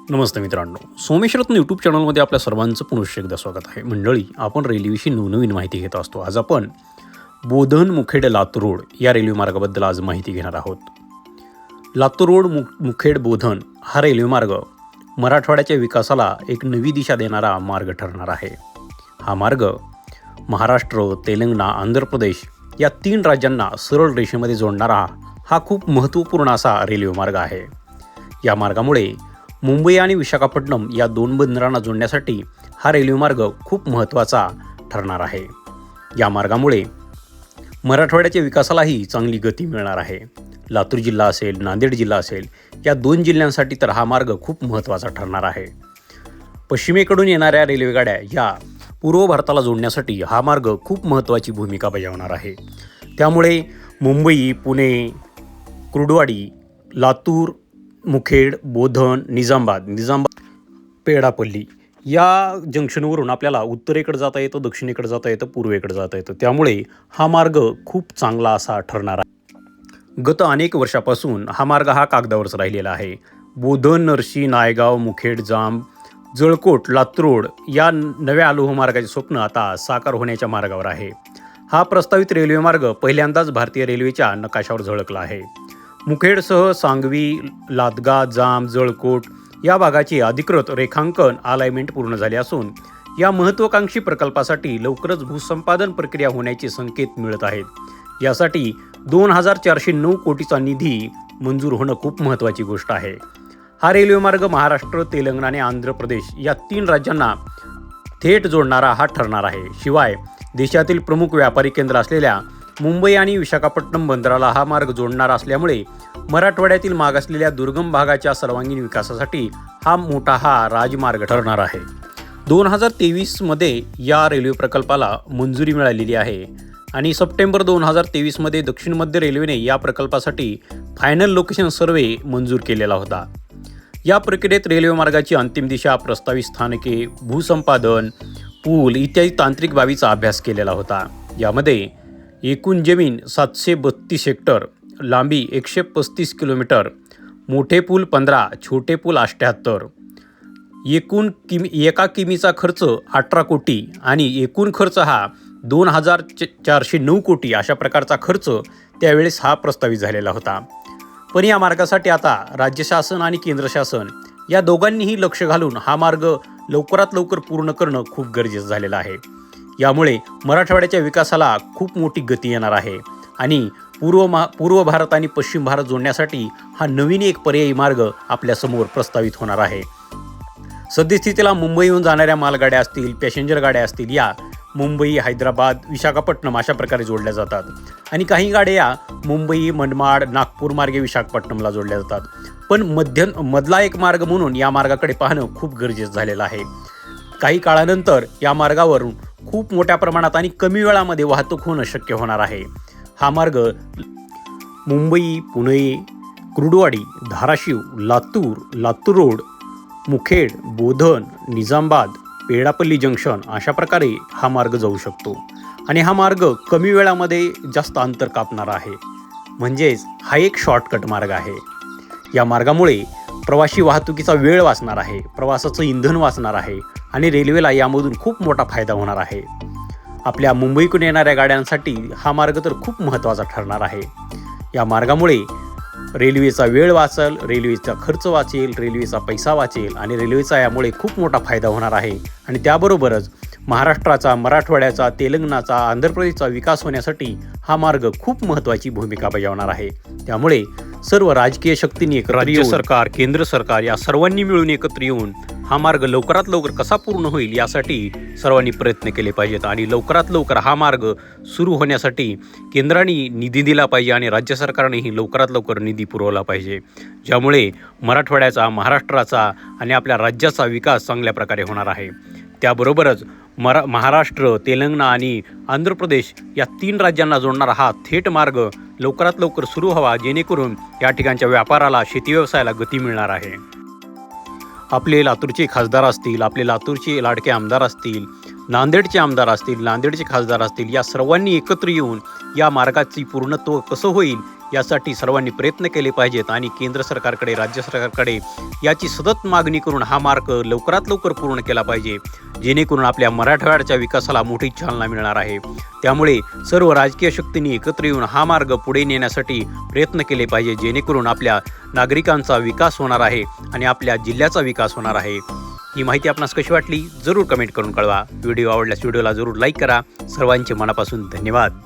नमस्ते मित्रांनो, सोमेश्वरत्न यूट्यूब चॅनलमध्ये आपल्या सर्वांचं पुनश्च एकदा स्वागत आहे. मंडळी, आपण रेल्वेविषयी नवनवीन माहिती घेत असतो. आज आपण बोधन मुखेड लातूर रोड या रेल्वे मार्गाबद्दल आज माहिती घेणार आहोत. लातूर रोड मुखेड बोधन हा रेल्वे मार्ग मराठवाड्याच्या विकासाला एक नवी दिशा देणारा मार्ग ठरणार आहे. हा मार्ग महाराष्ट्र, तेलंगणा, आंध्र प्रदेश या 3 राज्यांना सरळ रेषेमध्ये जोडणारा हा खूप महत्त्वपूर्ण असा रेल्वे मार्ग आहे. या मार्गामुळे मुंबई आणि विशाखापट्टणम या 2 बंदरांना जोडण्यासाठी हा रेल्वे मार्ग खूप महत्त्वाचा ठरणार आहे. या मार्गामुळे मराठवाड्याच्या विकासालाही चांगली गती मिळणार आहे. लातूर जिल्हा असेल, नांदेड जिल्हा असेल, या 2 जिल्ह्यांसाठी तर हा मार्ग खूप महत्त्वाचा ठरणार आहे. पश्चिमेकडून येणाऱ्या रेल्वेगाड्या या पूर्व भारताला जोडण्यासाठी हा मार्ग खूप महत्त्वाची भूमिका बजावणार आहे. त्यामुळे मुंबई, पुणे, कुर्डुवाडी, लातूर, मुखेड, बोधन, निजामाबाद, पेडापल्ली या जंक्शनवरून आपल्याला उत्तरेकडे जाता येतं, दक्षिणेकडे जाता येतं, पूर्वेकडे जाता येतं. त्यामुळे हा मार्ग खूप चांगला असा ठरणार आहे. गत अनेक वर्षापासून हा मार्ग कागदावरच राहिलेला आहे. बोधन, नरसी, नायगाव, मुखेड, जांब, जळकोट, लातूर रोड या नव्या लोहमार्गाचे स्वप्न आता साकार होण्याच्या मार्गावर आहे. हा प्रस्तावित रेल्वे मार्ग पहिल्यांदाच भारतीय रेल्वेच्या नकाशावर झळकला आहे. मुखेडसह सांगवी, लादगा, जांब, जळकोट या भागाचे अधिकृत रेखांकन अलाइनमेंट पूर्ण झाले असून या महत्त्वाकांक्षी प्रकल्पासाठी लवकरच भूसंपादन प्रक्रिया होण्याचे संकेत मिळत आहेत. यासाठी 2,409 कोटीचा निधी मंजूर होणं खूप महत्त्वाची गोष्ट आहे. हा रेल्वे मार्ग महाराष्ट्र, तेलंगणा आणि आंध्र प्रदेश या 3 राज्यांना थेट जोडणारा हा ठरणार आहे. शिवाय देशातील प्रमुख व्यापारी केंद्र असलेल्या मुंबई आणि विशाखापट्टणम बंदराला हा मार्ग जोडणारा असल्यामुळे मराठवाड्यातील मागासलेल्या दुर्गम भागाच्या सर्वांगीण विकासासाठी हा मोठा राजमार्ग ठरणार आहे. 2023मध्ये या रेल्वे प्रकल्पाला मंजुरी मिळालेली आहे आणि सप्टेंबर 2023मध्ये दक्षिण मध्य रेल्वेने या प्रकल्पासाठी फायनल लोकेशन सर्वे मंजूर केलेला होता. या प्रक्रियेत रेल्वे मार्गाची अंतिम दिशा, प्रस्तावित स्थानके, भूसंपादन, पूल इत्यादी तांत्रिक बाबीचा अभ्यास केलेला होता. यामध्ये एकूण जमीन 732 हेक्टर, लांबी 135 किलोमीटर, मोठे पूल 15, छोटे पूल 78, एकूण एका किमीचा खर्च 18 कोटी आणि एकूण खर्च 2,409 कोटी अशा प्रकारचा खर्च त्यावेळेस प्रस्तावित झालेला होता. पण या मार्गासाठी आता राज्य शासन आणि केंद्र शासन या दोघांनीही लक्ष घालून हा मार्ग लवकरात लवकर पूर्ण करणं खूप गरजेचं झालेलं आहे. यामुळे मराठवाड्याच्या विकासाला खूप मोठी गती येणार आहे आणि पूर्व भारत आणि पश्चिम भारत जोडण्यासाठी हा नवीन एक पर्यायी मार्ग आपल्यासमोर प्रस्तावित होणार आहे. सद्यस्थितीला मुंबईहून जाणाऱ्या मालगाड्या असतील, पॅसेंजर गाड्या असतील, या मुंबई, हैदराबाद, विशाखापट्टणम अशा प्रकारे जोडल्या जातात आणि काही गाड्या या मुंबई, मनमाड, नागपूर मार्गे विशाखापट्टणमला जोडल्या जातात. पण मधला एक मार्ग म्हणून या मार्गाकडे पाहणं खूप गरजेचं झालेलं आहे. काही काळानंतर या मार्गावरून खूप मोठ्या प्रमाणात आणि कमी वेळामध्ये वाहतूक होणं शक्य होणार आहे. हा मार्ग मुंबई, पुणे, कुर्डुवाडी, धाराशिव, लातूर रोड, मुखेड, बोधन, निजामाबाद, पेडापल्ली जंक्शन अशा प्रकारे हा मार्ग जाऊ शकतो आणि हा मार्ग कमी वेळामध्ये जास्त अंतर कापणारा आहे. म्हणजेच हा एक शॉर्टकट मार्ग आहे. या मार्गामुळे प्रवासी वाहतुकीचा वेळ वाचणार आहे, प्रवासाचं इंधन वाचणार आहे आणि रेल्वेला यामधून खूप मोठा फायदा होणार आहे. आपल्या मुंबईकडून येणाऱ्या गाड्यांसाठी हा मार्ग तर खूप महत्त्वाचा ठरणार आहे. या मार्गामुळे रेल्वेचा वेळ वाचेल, रेल्वेचा खर्च वाचेल, रेल्वेचा पैसा वाचेल आणि रेल्वेचा यामुळे खूप मोठा फायदा होणार आहे आणि त्याबरोबरच महाराष्ट्राचा, मराठवाड्याचा, तेलंगणाचा, आंध्र प्रदेशचा विकास होण्यासाठी हा मार्ग खूप महत्त्वाची भूमिका बजावणार आहे. त्यामुळे सर्व राजकीय शक्तींनी राज्य सरकार, केंद्र सरकार या सर्वांनी मिळून एकत्र येऊन हा मार्ग लवकरात लवकर कसा पूर्ण होईल यासाठी सर्वांनी प्रयत्न केले पाहिजेत आणि लवकरात लवकर हा मार्ग सुरू होण्यासाठी केंद्राने निधी दिला पाहिजे आणि राज्य सरकारनेही लवकरात लवकर निधी पुरवला पाहिजे, ज्यामुळे मराठवाड्याचा, महाराष्ट्राचा आणि आपल्या राज्याचा विकास चांगल्या प्रकारे होणार आहे. त्याबरोबरच महाराष्ट्र, तेलंगणा आणि आंध्र प्रदेश या 3 राज्यांना जोडणारा हा थेट मार्ग लवकरात लवकर सुरू व्हावा, जेणेकरून या ठिकाणच्या व्यापाराला, शेती व्यवसायाला गती मिळणार आहे. आपले लातूरचे खासदार असतील, आपले लातूरचे लाडके आमदार असतील, नांदेडचे आमदार असतील, नांदेडचे खासदार असतील, या सर्वांनी एकत्र येऊन या मार्गाची पूर्णत्व कसं होईल यासाठी सर्वांनी प्रयत्न केले पाहिजेत आणि केंद्र सरकारकडे, राज्य सरकारकडे याची सतत मागणी करून हा मार्ग लवकरात लवकर पूर्ण केला पाहिजे, जेणेकरून आपल्या मराठवाड्याच्या विकासाला मोठी चालना मिळणार आहे। त्यामुळे सर्व राजकीय शक्तींनी एकत्र येऊन हा मार्ग पुढे नेण्यासाठी प्रयत्न केले पाहिजे, जेणेकरून आपल्या नागरिकांचा विकास होणार आहे आणि आपल्या जिल्ह्याचा विकास होणार आहे। ही माहिती आपणास कशी वाटली जरूर कमेंट करून कळवा। व्हिडिओ आवडल्यास व्हिडिओला जरूर लाईक करा। सर्वांचे मनापासून धन्यवाद।